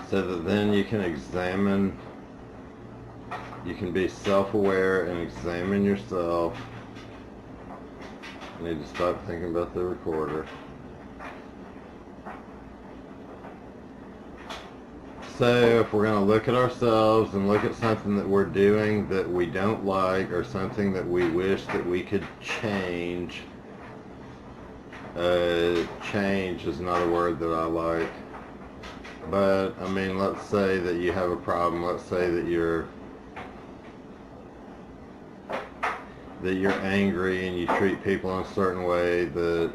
So that then you can examine, you can be self-aware and examine yourself. I need to stop thinking about the recorder. So if we're going to look at ourselves and look at something that we're doing that we don't like, or something that we wish that we could change, change is not a word that I like. But, I mean, let's say that you have a problem. Let's say that you're angry and you treat people in a certain way that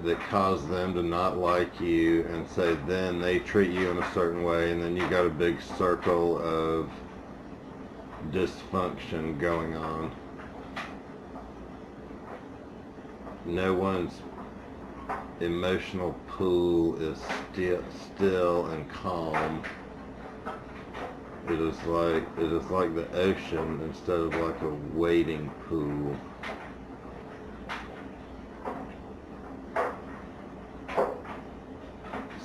that cause them to not like you, and so then they treat you in a certain way, and then you got a big circle of dysfunction going on. No one's emotional pool is still and calm. It is like the ocean instead of like a wading pool.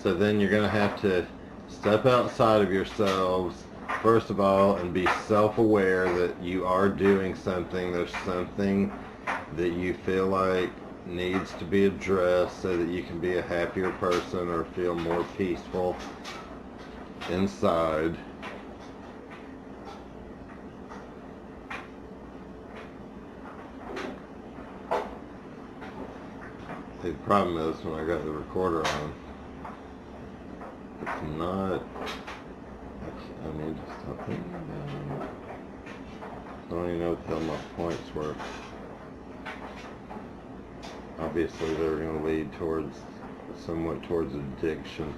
So then you're going to have to step outside of yourselves, first of all, and be self-aware that you are doing something. There's something that you feel like needs to be addressed so that you can be a happier person or feel more peaceful inside. The problem is when I got the recorder on, it's not, I need to stop thinking about it. I don't even know what the hell my points were. Obviously they're going to lead towards, somewhat towards addiction.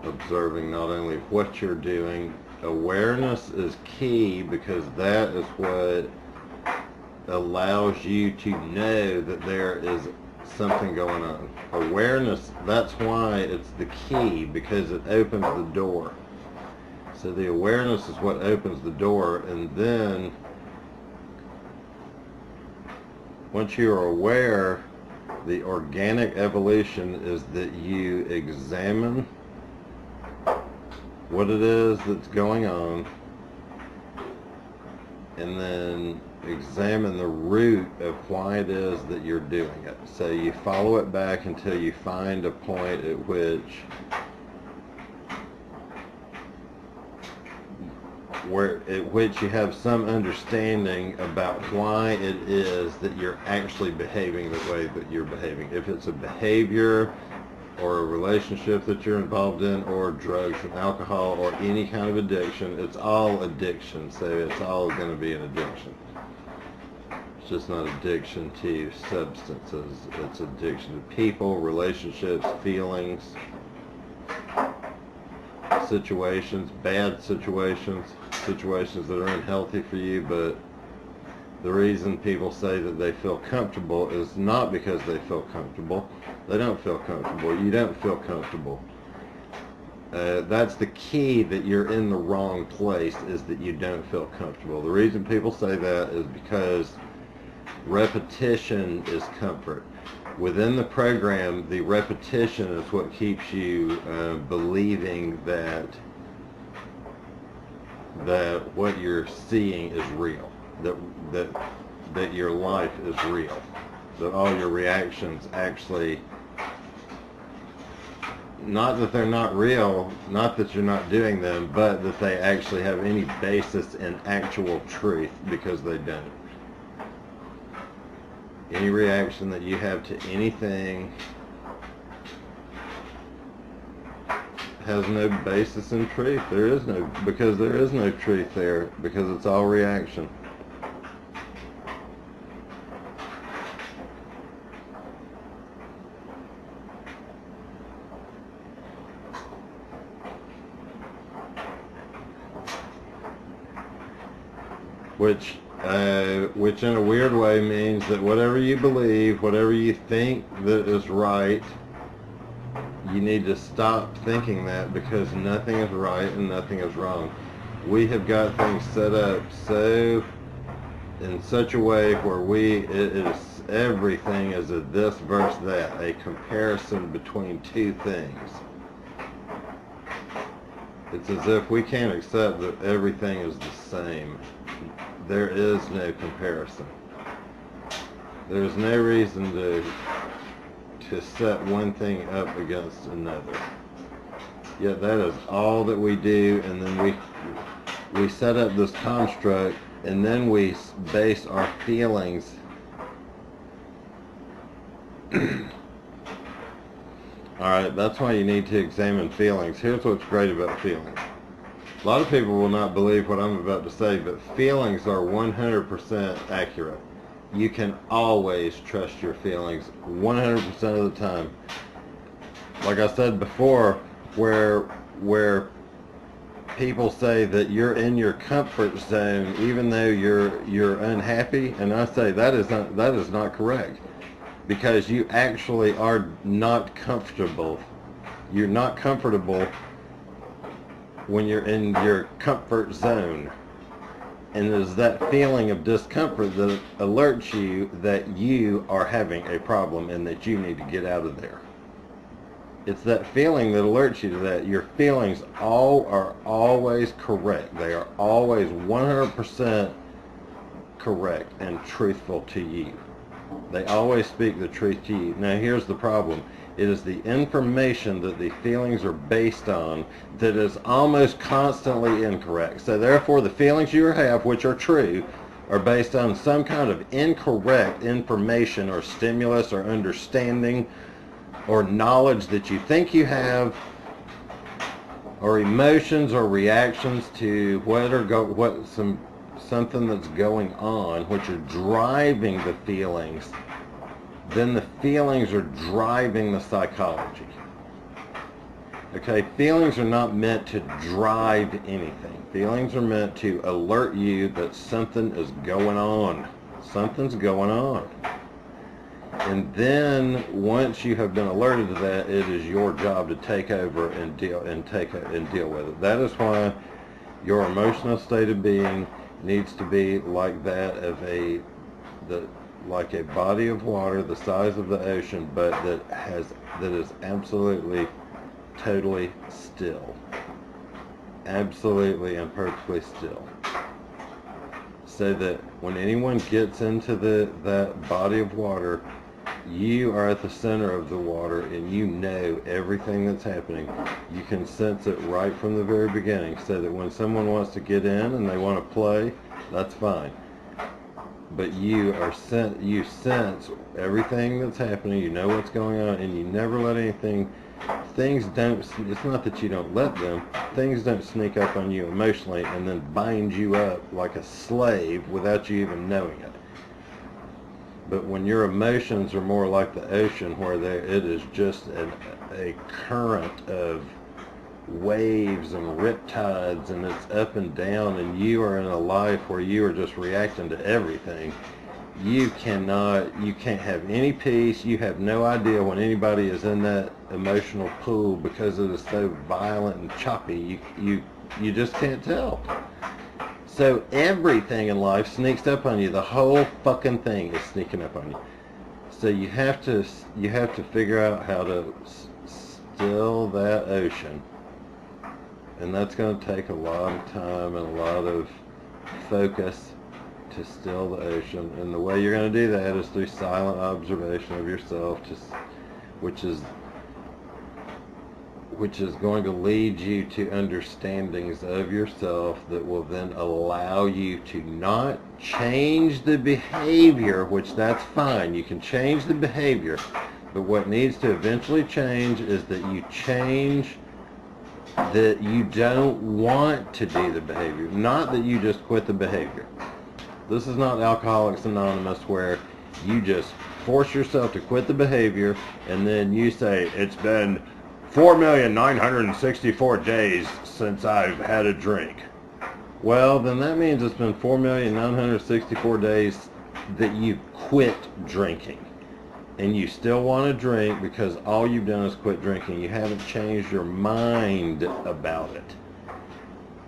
Observing not only what you're doing, awareness is key, because that is what allows you to know that there is something going on. Awareness, that's why it's the key, because it opens the door. So the awareness is what opens the door, and then once you are aware, the organic evolution is that you examine what it is that's going on, and then examine the root of why it is that you're doing it. So you follow it back until you find a point at which you have some understanding about why it is that you're actually behaving the way that you're behaving. If it's a behavior or a relationship that you're involved in, or drugs and alcohol, or any kind of addiction, it's all addiction. So it's all going to be an addiction. It's just not addiction to substances. It's addiction to people, relationships, feelings, situations, bad situations, situations that are unhealthy for you. But the reason people say that they feel comfortable is not because they feel comfortable. They don't feel comfortable. You don't feel comfortable. That's the key, that you're in the wrong place, is that you don't feel comfortable. The reason people say that is because repetition is comfort. Within the program, the repetition is what keeps you believing that what you're seeing is real, that your life is real, that all your reactions actually, not that they're not real, not that you're not doing them, but that they actually have any basis in actual truth, because they don't. Any reaction that you have to anything has no basis in truth. There is no, because there is no truth there, because it's all reaction. Which in a weird way means that whatever you believe, whatever you think that is right, You need to stop thinking that, because nothing is right and nothing is wrong. We have got things set up so in such a way where it is everything is a this versus that, a comparison between two things. It's as if we can't accept that everything is the same. There is no comparison. There's no reason to set one thing up against another. Yet that is all that we do, and then we set up this construct, and then we base our feelings Alright, that's why you need to examine feelings. Here's what's great about feelings. A lot of people will not believe what I'm about to say, but feelings are 100% accurate. You can always trust your feelings 100% of the time. Like I said before, where people say that you're in your comfort zone even though you're unhappy, and I say that is not correct, because you actually are not comfortable. You're not comfortable when you're in your comfort zone. And it is that feeling of discomfort that alerts you that you are having a problem and that you need to get out of there. It's that feeling that alerts you to that. Your feelings are always correct. They are always 100% correct and truthful to you. They always speak the truth to you. Now here's the problem. It is the information that the feelings are based on that is almost constantly incorrect. So therefore the feelings you have, which are true, are based on some kind of incorrect information or stimulus or understanding or knowledge that you think you have, or emotions or reactions to something that's going on, which are driving the feelings. Then the feelings are driving the psychology. Okay, feelings are not meant to drive anything. Feelings are meant to alert you that something is going on. Something's going on. And then once you have been alerted to that, it is your job to take over and deal with it. That is why your emotional state of being needs to be like that of like a body of water the size of the ocean, but that is absolutely, totally still. Absolutely and perfectly still. So that when anyone gets into that body of water, you are at the center of the water and you know everything that's happening. You can sense it right from the very beginning, so that when someone wants to get in and they want to play, that's fine. But you sense everything that's happening, you know what's going on, and you never let it's not that you don't let them, things don't sneak up on you emotionally and then bind you up like a slave without you even knowing it. But when your emotions are more like the ocean, where it is just a current of waves and riptides, and it's up and down, and you are in a life where you are just reacting to everything, you can't have any peace. You have no idea when anybody is in that emotional pool, because it is so violent and choppy. You just can't tell. So everything in life sneaks up on you. The whole fucking thing is sneaking up on you. So you have to figure out how to still that ocean. And that's going to take a lot of time and a lot of focus to still the ocean. And the way you're going to do that is through silent observation of yourself, which is going to lead you to understandings of yourself that will then allow you to not change the behavior, which that's fine. You can change the behavior, but what needs to eventually change is that you change that you don't want to do the behavior, not that you just quit the behavior. This is not Alcoholics Anonymous, where you just force yourself to quit the behavior and then you say, it's been 4,964 days since I've had a drink. Well, then that means it's been 4,964 days that you quit drinking. and you still want to drink because all you've done is quit drinking, you haven't changed your mind about it.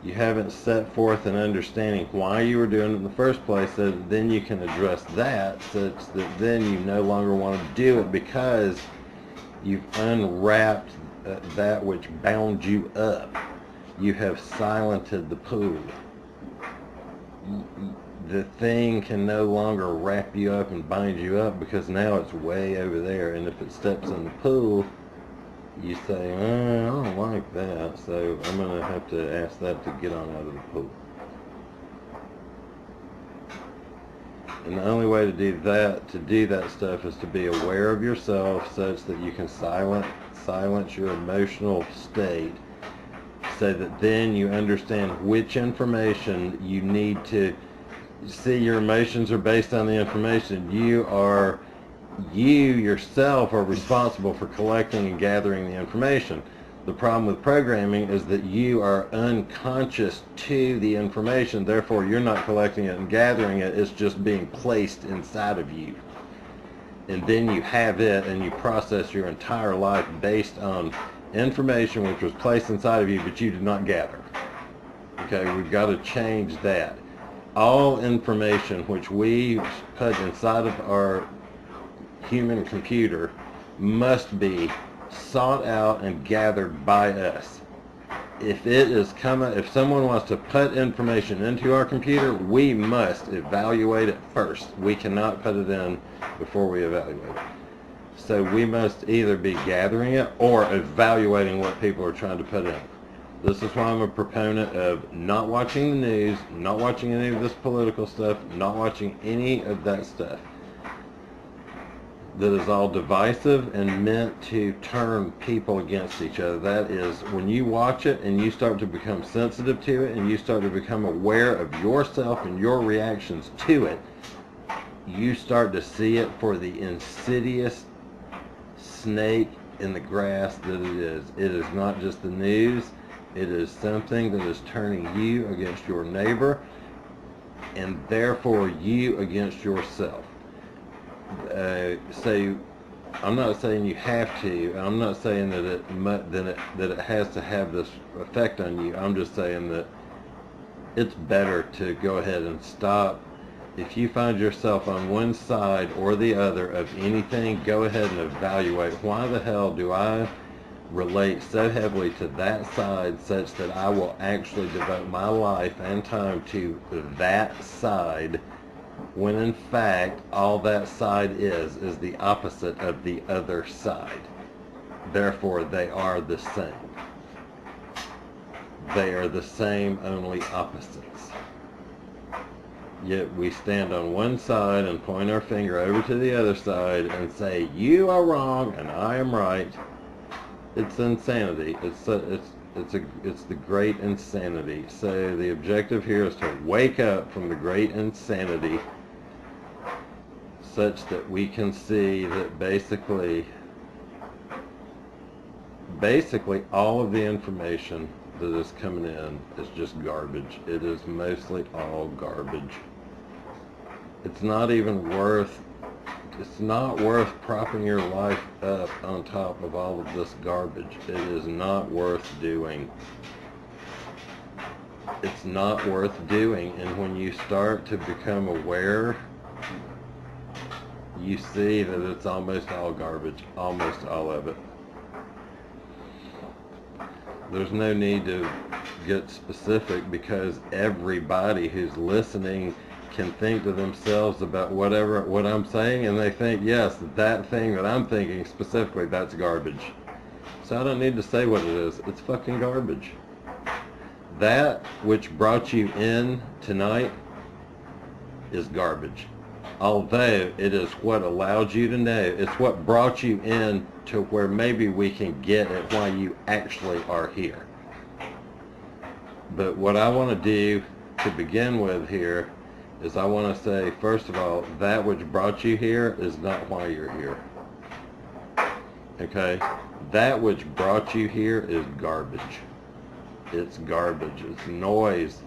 You haven't set forth an understanding why you were doing it in the first place, so that then you can address that, such that then you no longer want to do it because you've unwrapped that which bound you up. You have silenced the pool. The thing can no longer wrap you up and bind you up because now it's way over there, and if it steps in the pool, you say, I don't like that, so I'm going to have to ask that to get on out of the pool. And the only way to do that stuff is to be aware of yourself such that you can silence your emotional state, so that then you understand which information you need to see. Your emotions are based on the information. You yourself are responsible for collecting and gathering the information. The problem with programming is that you are unconscious to the information, therefore you're not collecting it and gathering it, it's just being placed inside of you. And then you have it and you process your entire life based on information which was placed inside of you but you did not gather. Okay, we've got to change that. All information which we put inside of our human computer must be sought out and gathered by us. If someone wants to put information into our computer, we must evaluate it first. We cannot put it in before we evaluate it. So we must either be gathering it or evaluating what people are trying to put in. This is why I'm a proponent of not watching the news, not watching any of this political stuff, not watching any of that stuff. That is all divisive and meant to turn people against each other. That is, when you watch it and you start to become sensitive to it and you start to become aware of yourself and your reactions to it, you start to see it for the insidious snake in the grass that it is. It is not just the news. It is something that is turning you against your neighbor and therefore you against yourself. So I'm not saying you have to. I'm not saying that it has to have this effect on you. I'm just saying that it's better to go ahead and stop. If you find yourself on one side or the other of anything, go ahead and evaluate, why the hell do I relate so heavily to that side such that I will actually devote my life and time to that side, when in fact all that side is the opposite of the other side. Therefore they are the same. They are the same, only opposites. Yet we stand on one side and point our finger over to the other side and say, you are wrong and I am right. It's insanity. It's the great insanity. So the objective here is to wake up from the great insanity such that we can see that basically all of the information that is coming in is just garbage. It is mostly all garbage. It's not worth propping your life up on top of all of this garbage. It is not worth doing. It's not worth doing. And when you start to become aware, you see that it's almost all garbage, almost all of it. There's no need to get specific because everybody who's listening can think to themselves about what I'm saying, and they think, yes, that thing that I'm thinking specifically, that's garbage. So I don't need to say what it is. It's fucking garbage. That which brought you in tonight is garbage. Although it is what allowed you to know, it's what brought you in to where maybe we can get at why you actually are here. But what I want to do to begin with here is I want to say, first of all, that which brought you here is not why you're here. Okay? That which brought you here is garbage. It's garbage. It's noise.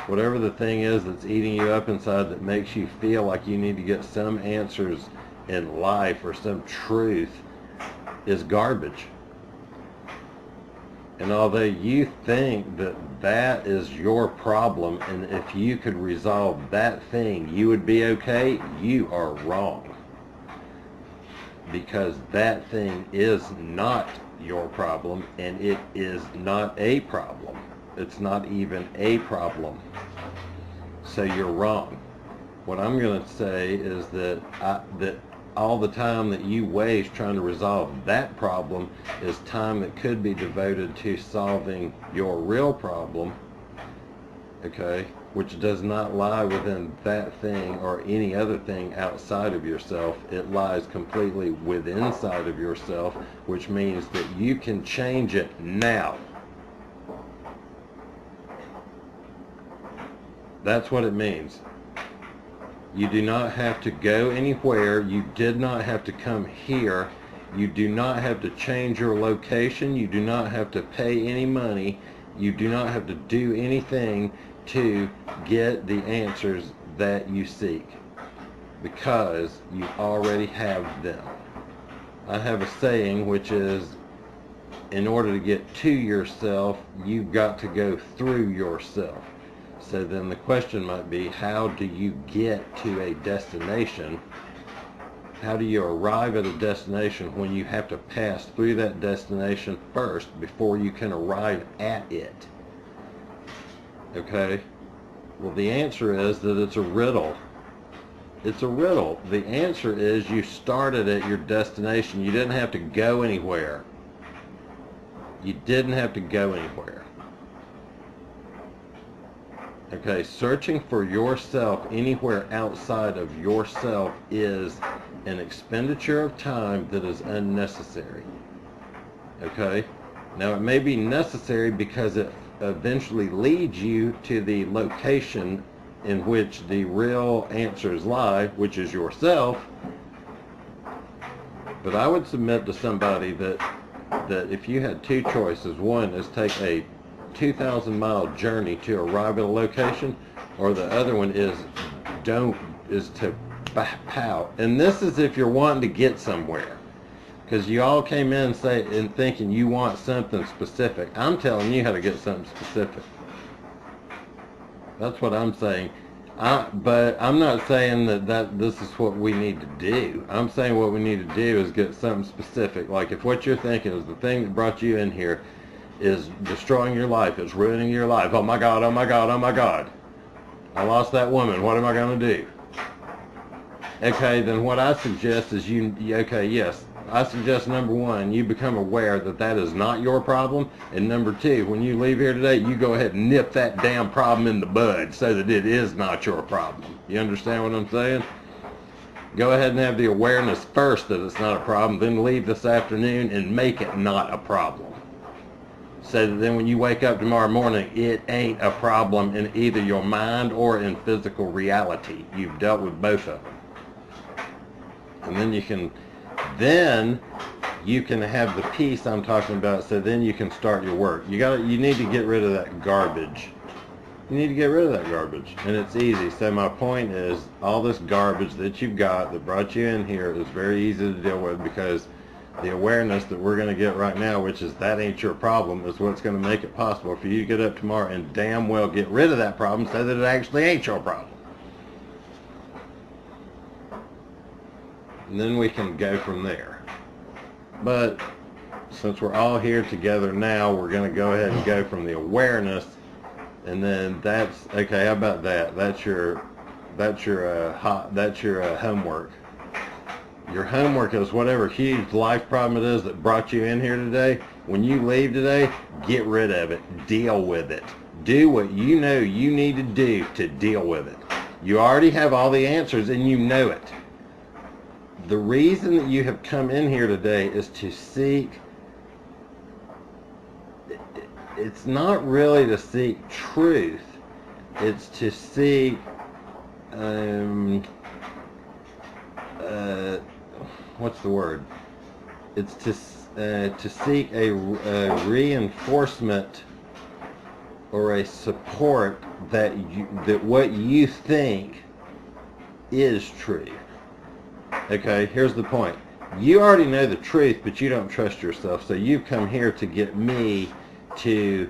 Whatever the thing is that's eating you up inside that makes you feel like you need to get some answers in life or some truth is garbage. And although you think that that is your problem, and if you could resolve that thing, you would be okay, you are wrong. Because that thing is not your problem, and it is not a problem. It's not even a problem. So you're wrong. What I'm going to say is that that all the time that you waste trying to resolve that problem is time that could be devoted to solving your real problem, okay, which does not lie within that thing or any other thing outside of yourself. It lies completely within inside of yourself, which means that you can change it now. That's what it means. You do not have to go anywhere. You did not have to come here. You do not have to change your location. You do not have to pay any money. You do not have to do anything to get the answers that you seek, because you already have them. I have a saying which is, in order to get to yourself, you've got to go through yourself. So then the question might be, how do you get to a destination? How do you arrive at a destination when you have to pass through that destination first before you can arrive at it? Okay? Well, the answer is that it's a riddle. It's a riddle. The answer is you started at your destination. You didn't have to go anywhere. You didn't have to go anywhere. Okay, searching for yourself anywhere outside of yourself is an expenditure of time that is unnecessary. Okay? Now, it may be necessary because it eventually leads you to the location in which the real answers lie, which is yourself. But I would submit to somebody that if you had two choices, one is take a 2,000-mile journey to arrive at a location, or the other one is to pow. And this is if you're wanting to get somewhere, because you all came in and thinking you want something specific. I'm telling you how to get something specific. That's what I'm saying. But I'm not saying that this is what we need to do. I'm saying what we need to do is get something specific. Like if what you're thinking is the thing that brought you in here is destroying your life, it's ruining your life. Oh my God, oh my God, oh my God. I lost that woman. What am I going to do? Okay, then what I suggest is I suggest number one, you become aware that that is not your problem. And number two, when you leave here today, you go ahead and nip that damn problem in the bud so that it is not your problem. You understand what I'm saying? Go ahead and have the awareness first that it's not a problem, then leave this afternoon and make it not a problem. So that then when you wake up tomorrow morning, it ain't a problem in either your mind or in physical reality. You've dealt with both of them. And then you can have the peace I'm talking about, so then you can start your work. You need to get rid of that garbage. You need to get rid of that garbage. And it's easy. So my point is, all this garbage that you've got that brought you in here is very easy to deal with, because the awareness that we're going to get right now, which is that ain't your problem, is what's going to make it possible for you to get up tomorrow and damn well get rid of that problem so that it actually ain't your problem. And then we can go from there. But since we're all here together now, we're going to go ahead and go from the awareness, and then that's okay. How about that? That's your homework. Your homework is whatever huge life problem it is that brought you in here today. When you leave today, get rid of it. Deal with it. Do what you know you need to do to deal with it. You already have all the answers and you know it. The reason that you have come in here today is to seek, it's not really to seek truth, it's to seek, what's the word? It's to seek a reinforcement or a support that what you think is true. Okay, here's the point. You already know the truth, but you don't trust yourself. So you've come here to get me to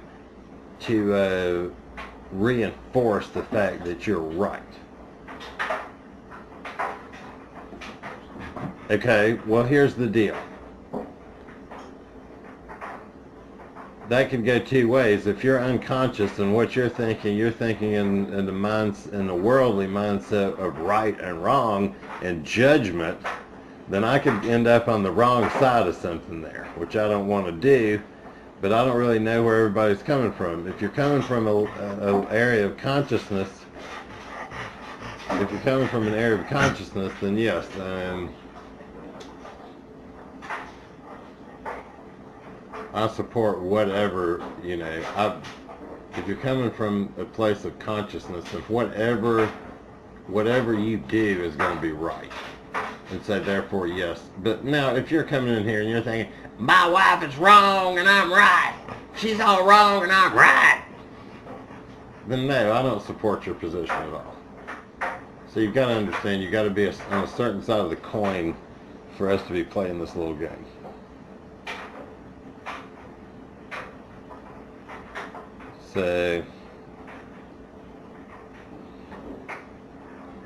reinforce the fact that you're right. Okay, well, here's the deal. That could go two ways. If you're unconscious and what you're thinking in the worldly mindset of right and wrong and judgment, then I could end up on the wrong side of something there, which I don't want to do. But I don't really know where everybody's coming from. If you're coming from an area of consciousness, then yes. I support whatever, if you're coming from a place of consciousness, if whatever you do is going to be right. And so therefore, yes. But now, if you're coming in here and you're thinking, my wife is wrong and I'm right, she's all wrong and I'm right, then no, I don't support your position at all. So you've got to understand, you've got to be on a certain side of the coin for us to be playing this little game. So,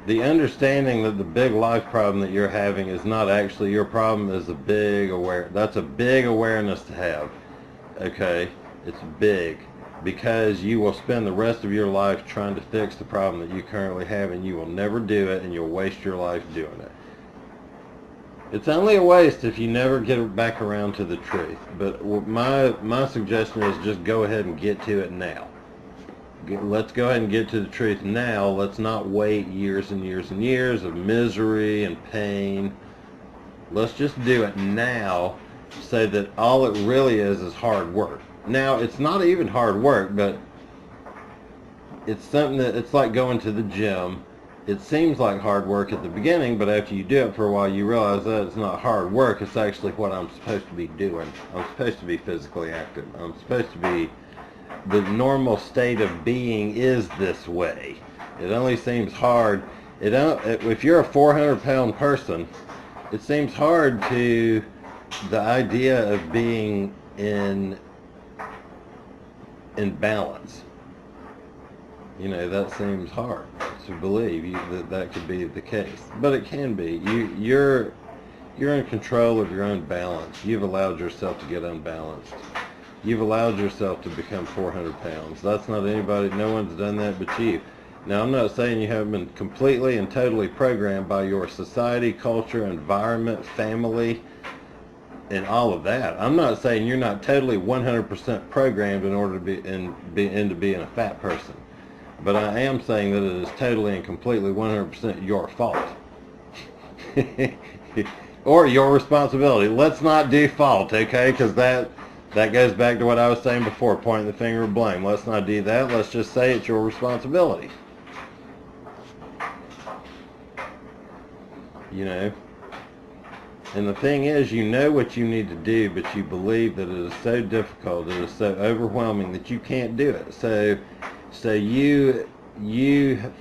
the understanding that the big life problem that you're having is not actually your problem is that's a big awareness to have. Okay? It's big. Because you will spend the rest of your life trying to fix the problem that you currently have, and you will never do it, and you'll waste your life doing it. It's only a waste if you never get back around to the truth. But my suggestion is just go ahead and get to it now. Let's go ahead and get to the truth now. Let's not wait years and years and years of misery and pain. Let's just do it now so that all it really is hard work. Now, it's not even hard work, but it's something that it's like going to the gym. It seems like hard work at the beginning, but after you do it for a while, you realize that it's not hard work. It's actually what I'm supposed to be doing. I'm supposed to be physically active. I'm supposed to be, the normal state of being is this way. It only seems hard. If you're a 400-pound person, it seems hard to the idea of being in balance. That seems hard to believe that could be the case, but it can be. You're in control of your own balance. You've allowed yourself to get unbalanced. You've allowed yourself to become 400 pounds. That's not anybody. No one's done that but you. Now, I'm not saying you haven't been completely and totally programmed by your society, culture, environment, family, and all of that. I'm not saying you're not totally 100% programmed in order to be into being a fat person. But I am saying that it is totally and completely 100% your fault. Or your responsibility. Let's not do fault, okay? Because that goes back to what I was saying before, pointing the finger of blame. Let's not do that. Let's just say it's your responsibility. And the thing is, you know what you need to do, but you believe that it is so difficult, it is so overwhelming that you can't do it. So you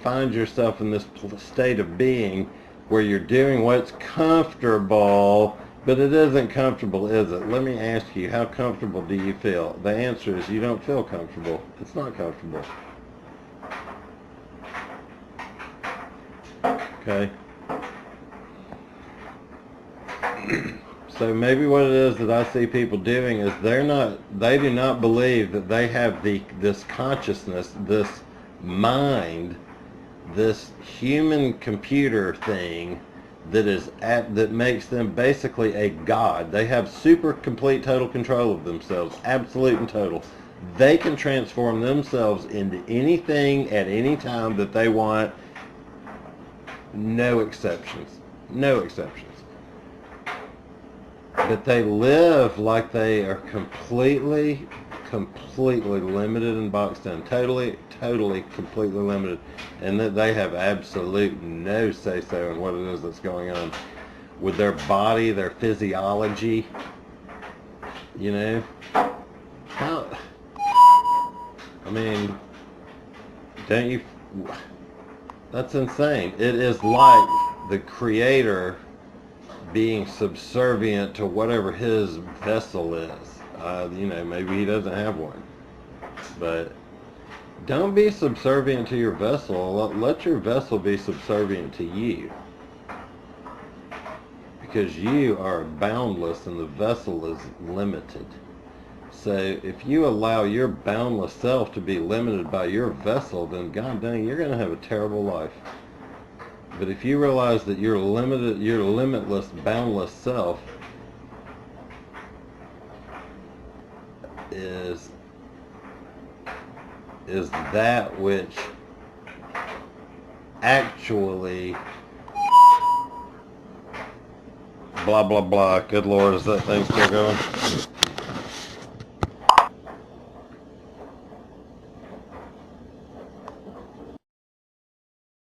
find yourself in this state of being where you're doing what's comfortable, but it isn't comfortable, is it? Let me ask you, how comfortable do you feel? The answer is you don't feel comfortable. It's not comfortable. Okay? So maybe what it is that I see people doing is they do not believe that they have this consciousness, this mind, this human computer thing that makes them basically a god. They have super complete total control of themselves, absolute and total. They can transform themselves into anything at any time that they want. No exceptions. No exceptions. But they live like they are completely limited and boxed in. Totally, completely limited. And that they have absolute no say-so in what it is that's going on with their body, their physiology. How... I mean, don't you... That's insane. It is like the Creator being subservient to whatever his vessel is. You know, maybe he doesn't have one. But don't be subservient to your vessel. Let your vessel be subservient to you. Because you are boundless and the vessel is limited. So if you allow your boundless self to be limited by your vessel, then god dang, you're going to have a terrible life. But if you realize that your limitless, boundless self is that which actually blah blah blah. Good Lord, is that thing still going?